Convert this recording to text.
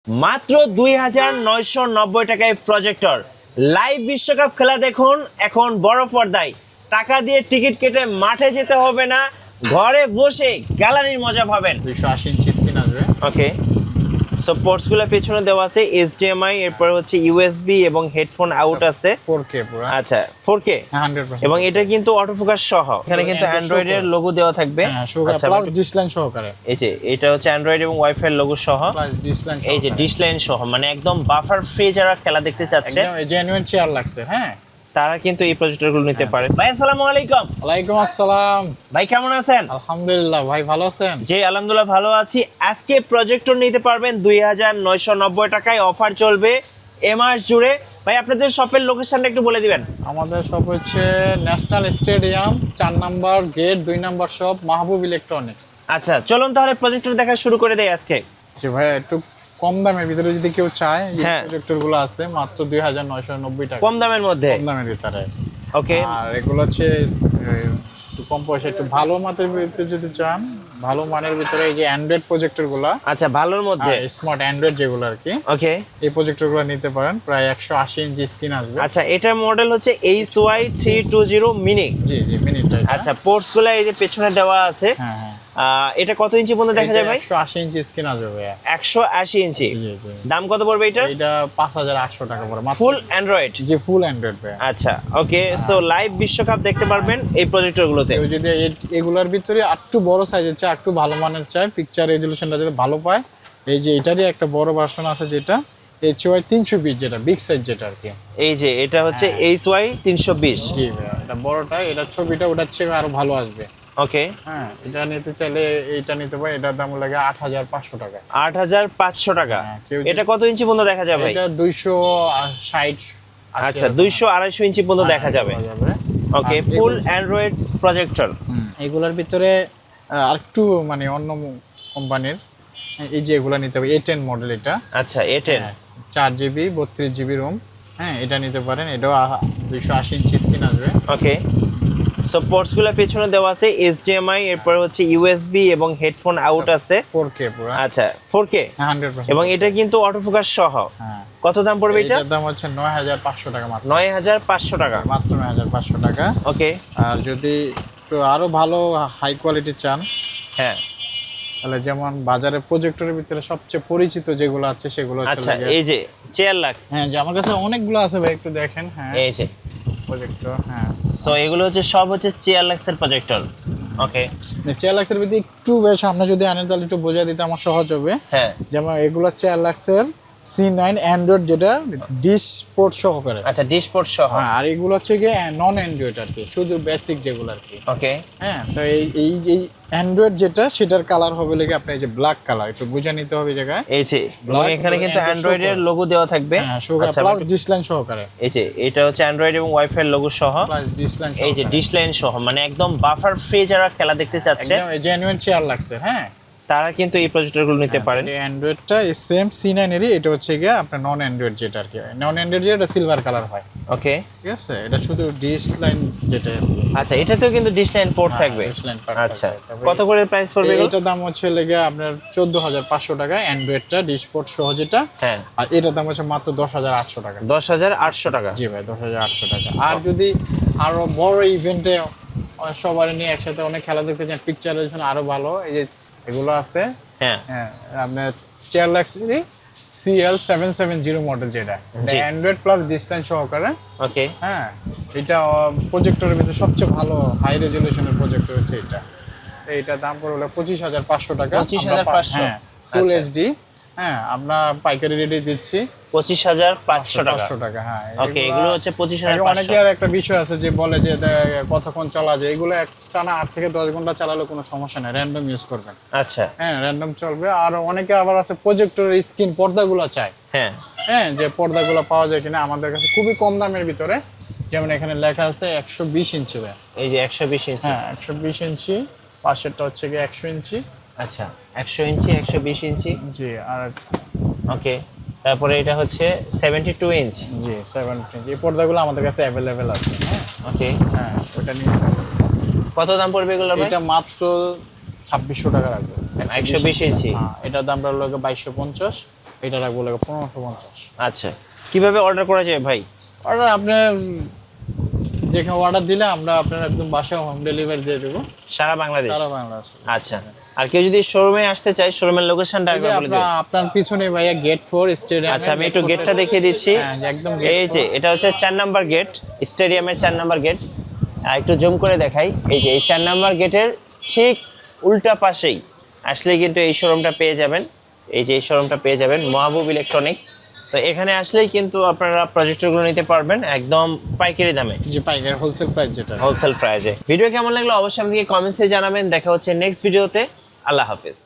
মাত্র 2990 টাকায় projector live বিশ্বকাপ খেলা দেখুন এখন বড় পর্দায়। টাকা দিয়ে টিকিট কেটে মাঠে যেতে হবে না, ঘরে বসে গ্যালারির মজা পাবেন। 280 ইঞ্চি স্ক্রিন আসবে। ওকে, সো পোর্টসগুলো পেছনে দেওয়া আছে HDMI, এরপর হচ্ছে USB এবং হেডফোন আউট আছে 4K পুরো। আচ্ছা 4K 100%। এবং এটা কিন্তু অটোফোকাস সহ, এখানে কিন্তু অ্যান্ড্রয়েড এর লোগো দেওয়া থাকবে। হ্যাঁ, প্লাস ডিশ লাইন সহকারে। এই যে এটা হচ্ছে অ্যান্ড্রয়েড এবং ওয়াইফাই লোগো সহ, প্লাস ডিশ লাইন। এই যে ডিশ লাইন সহ, মানে একদম বাফার ফ্রি যারা খেলা দেখতে চাচ্ছে একদম জেনুইন চেয়ার লাগছে। হ্যাঁ, তারা কিন্তু এই প্রজেক্টরগুলো নিতে পারে। ভাই আসসালামু আলাইকুম। ওয়ালাইকুম আসসালাম। ভাই কেমন আছেন? আলহামদুলিল্লাহ ভাই, ভালো আছেন? জি আলহামদুলিল্লাহ ভালো আছি। আজকে প্রজেক্টর নিতে পারবেন 2990 টাকায়, অফার চলবে এ মাস জুড়ে। ভাই আপনাদের শপের লোকেশনটা একটু বলে দিবেন। আমাদের শপ হচ্ছে national stadium 4 number gate 2 number shop, Mahbub electronics. আচ্ছা চলুন তাহলে প্রজেক্টর দেখা শুরু করে দেই আজকে। জি ভাই, একটু কম দামের ভিতরে যদি কেউ চায়, এই হ্যাঁ। প্রজেক্টর গুলো আছে মাত্র 2990 টাকা। কম দামের মধ্যে। কম দামের ভিতরে। ওকে, আর এগুলো হচ্ছে একটু কম পয়সা, একটু ভালো মানের ভিতরে যদি চান, ভালো মানের ভিতরে এই যে অ্যান্ড্রয়েড প্রজেক্টর গুলা, আচ্ছা ভালোর মধ্যে। স্মার্ট অ্যান্ড্রয়েড যেগুলো আর কি, ওকে, এই প্রজেক্টর গুলো নিতে পারেন। প্রায় 180 ইঞ্চি স্ক্রিন আসবে। আচ্ছা এটার মডেল হচ্ছে HY320 মিনি। জি জি, মিনিটটা। আচ্ছা পোর্টসগুলো এই যে পেছনে দেওয়া আছে। হ্যাঁ হ্যাঁ, এটা কত ইঞ্চি পর্যন্ত দেখা যায় ভাই? 180 ইঞ্চি স্ক্রিন আসবে ভাইয়া। 180 ইঞ্চি। জি জি। দাম কত পড়বে এটা? এটা 5800 টাকা পড়ে মাত্র। ফুল অ্যান্ড্রয়েড? জি, ফুল অ্যান্ড্রয়েড ভাইয়া। আচ্ছা ওকে, সো লাইভ বিশ্বকাপ দেখতে পারবেন এই প্রজেক্টরগুলোতে। কেউ যদি এগুলোর ভিতরে একটু বড় সাইজের চায়, একটু ভালো মানের চায়, পিকচার রেজলিউশনটা যাতে ভালো পায়, এই যে এটারই একটা বড় ভার্সন আছে যেটা HY320, যেটা বিগ সাইজ যেটা আর কি। এই যে এটা হচ্ছে HY320। জি ভাইয়া, এটা বড়টা, এটা ছবিটা ওটার চেয়ে আরো ভালো আসবে। ওকে, হ্যাঁ, এটা নিতে চাইলে এইটা নিতে পারে। এটার দাম লাগে 8500 টাকা। 8500 টাকা। হ্যাঁ, কেউ এটা কত ইঞ্চি পর্যন্ত দেখা যাবে? এটা 260। আচ্ছা 200 250 ইঞ্চি পর্যন্ত দেখা যাবে। ওকে, ফুল অ্যান্ড্রয়েড প্রজেক্টর। এগুলোর ভিতরে আরেকটু মানে অন্য কোম্পানির, এই যে এগুলো নিতে হবে A10 মডেল। এটা আচ্ছা A10, 4GB 32GB রোম। হ্যাঁ, এটা নিতে পারেন। এটাও 280 ইঞ্চি স্ক্রিন আসবে। ওকে, সো পোর্টসগুলো পেছনে দেওয়া আছে HDMI, এরপর হচ্ছে USB এবং হেডফোন আউট আছে 4K পুরো। আচ্ছা 4K 100%। এবং এটা কিন্তু অটোফোকাস সহ। হ্যাঁ, কত দাম পড়বে এটা? এটার দাম হচ্ছে 9500 টাকা মাত্র। 9500 টাকা। মাত্র 9500 টাকা। ওকে, আর যদি একটু আরো ভালো হাই কোয়ালিটি চান, হ্যাঁ তাহলে যেমন বাজারে প্রজেক্টরের ভিতরে সবচেয়ে পরিচিত যেগুলো আছে সেগুলো হচ্ছে আচ্ছা এই যে চেয়ার লাক্স। হ্যাঁ, যে আমার কাছে অনেকগুলো আছে ভাই, একটু দেখেন। হ্যাঁ, এই যে প্রজেক্টর। হ্যাঁ, সো এগুলো হচ্ছে সব হচ্ছে চেয়ার লাক্সের প্রজেক্টর। ওকে, চেয়ার লাক্সের ভিতরে একটু বেশ সামনে যদি আনেন তাহলে একটু বোঝা দিতে আমার সহজ হবে। হ্যাঁ যেমন এগুলো চেয়ার লাক্সের C9 অ্যান্ড্রয়েড, যেটা ডিশ পোর্ট সহকারে। আচ্ছা ডিশ পোর্ট সহ। হ্যাঁ, আর এগুলো হচ্ছে গিয়ে নন অ্যান্ড্রয়েড আর কি, শুধু বেসিক যেগুলো আর কি। ওকে, হ্যাঁ, তো এই এই এই অ্যান্ড্রয়েড যেটা, সেটার কালার হবে লেগে আপনার এই যে ব্ল্যাক কালার, একটু বুঝে নিতে হবে এই জায়গায়। এই যে এবং এখানে কিন্তু অ্যান্ড্রয়েড এর লোগো দেওয়া থাকবে। হ্যাঁ, প্লাস ডিশ লাইন সহকারে। এই যে এটা হচ্ছে অ্যান্ড্রয়েড এবং ওয়াইফাই লোগো সহ, প্লাস ডিশ লাইন। এই যে ডিশ লাইন সহ, মানে একদম বাফার ফ্রি যারা খেলা দেখতে চাচ্ছে একদম জেনুইন চেয়ার লাগছে। হ্যাঁ, তারা কিন্তু এই প্রজেক্টরগুলো নিতে পারেন। এই অ্যান্ড্রয়েডটা সেম C9 এরই, এটা হচ্ছে গিয়ে আপনার নন অ্যান্ড্রয়েড যেটা আর কি। নন অ্যান্ড্রয়েড যেটা সিলভার কালার হয়। ওকে, ঠিক আছে, এটা শুধু ডিশ লাইন যেটা। আচ্ছা এটাতেও কিন্তু ডিশ লাইন পোর্ট থাকবে। ডিশ লাইন আচ্ছা কত করে প্রাইস পড়বে এগুলো? এটার দাম হচ্ছে লেগে আপনার 14500 টাকা অ্যান্ড্রয়েডটা, ডিশ পোর্ট সহ যেটা। হ্যাঁ, আর এটার দাম হচ্ছে মাত্র 10800 টাকা। 10800 টাকা। জি ভাই, 10800 টাকা। আর যদি আরো বড় ইভেন্টে সবার নিয়ে একসাথে অনেক খেলা দেখতে চান, পিকচার জন্য আরো ভালো, এই যে এগুলো আছে। হ্যাঁ, হ্যাঁ, আপনার চেয়ার লাক্সারি CL770 মডেল, যেটা অ্যান্ড্রয়েড প্লাস ডিশ লাইন সহকারে। ওকে, হ্যাঁ, এটা প্রজেক্টরের ভিতরে সবচেয়ে ভালো হাই রেজলিউশনের প্রজেক্টর হচ্ছে এটা। এইটার দাম পড়বে 25500 টাকা। 25500। হ্যাঁ, ফুল আচ্ছা। এইচডি। হ্যাঁ, আমরা পাইকারি রেটে দিচ্ছি 25500 টাকা। 500 টাকা। হ্যাঁ, ওকে, এগুলো হচ্ছে অনেকে 25500। আর একটা বিষয় আছে যে বলে যে কতক্ষণ চালা যায়, এগুলো টানা 8 থেকে 10 ঘন্টা চালালে কোনো সমস্যা নেই, র্যান্ডম ইউজ করবেন। আচ্ছা হ্যাঁ, র্যান্ডম চলবে। আর অনেকে আবার আছে প্রজেক্টরের স্ক্রিন পর্দাগুলো চায়। হ্যাঁ, হ্যাঁ, যে পর্দাগুলো পাওয়া যায় কিনা আমাদের কাছে খুবই কম দামের ভিতরে। যেমন এখানে লেখা আছে 120 ইঞ্চি। এই যে 120 ইঞ্চি। হ্যাঁ, 120 ইঞ্চি। পাশেরটা হচ্ছে গিয়ে 100 ইঞ্চি। আচ্ছা 100 ইঞ্চি 120 ইঞ্চি। জি, আর ওকে, তারপরে এটা হচ্ছে 72 ইঞ্চ। জি 70 ইঞ্চি। এই পর্দাগুলো আমাদের কাছে অ্যাভেলেবেল আছে। হ্যাঁ, ওকে, হ্যাঁ, ওটা নিয়ে কত দাম পড়বে এগুলো ভাই? এটা মাত্র 2600 টাকা রাখবে। 120 ইঞ্চি। হ্যাঁ, এটার দাম রাখলো 2250। এটা রাখবো লাগে 1550। আচ্ছা, কিভাবে অর্ডার করা যায় ভাই? অর্ডার আপনি যেখানে অর্ডার দিলে আমরা আপনার একদম বাসায় হোম ডেলিভারি দিয়ে দেবো সারা বাংলাদেশ? সারা বাংলাদেশ। আচ্ছা, আর কেউ যদি শোরুমে আসতে চায়, শোরুমের লোকেশনটা এই যে একবার বলে দিন। আপনার পিছনে ভাইয়া গেট 4 স্টেডিয়াম। আচ্ছা, আমি একটু গেটটা দেখিয়ে দিচ্ছি। একদম এই যে এটা হচ্ছে 4 নাম্বার গেট, স্টেডিয়ামের 4 নাম্বার গেট। একটু জুম করে দেখাই, এই যে এই 4 নাম্বার গেটের ঠিক উল্টা পাশেই আসলে কিন্তু এই শোরুমটা পেয়ে যাবেন। এই যে এই শোরুমটা পেয়ে যাবেন, মাহবুব ইলেকট্রনিক্স। তো এখানে আসলেই কিন্তু আপনারা প্রজেক্টরগুলো নিতে পারবেন একদম পাইকারি দামে, যে পাইকারি হোলসেল প্রাইস যেটা। হোলসেল প্রাইসে। ভিডিও কেমন লাগলো অবশ্যই আমাকে কমেন্টসে জানাবেন। দেখা হচ্ছে নেক্সট ভিডিওতে। আল্লাহ হাফেজ।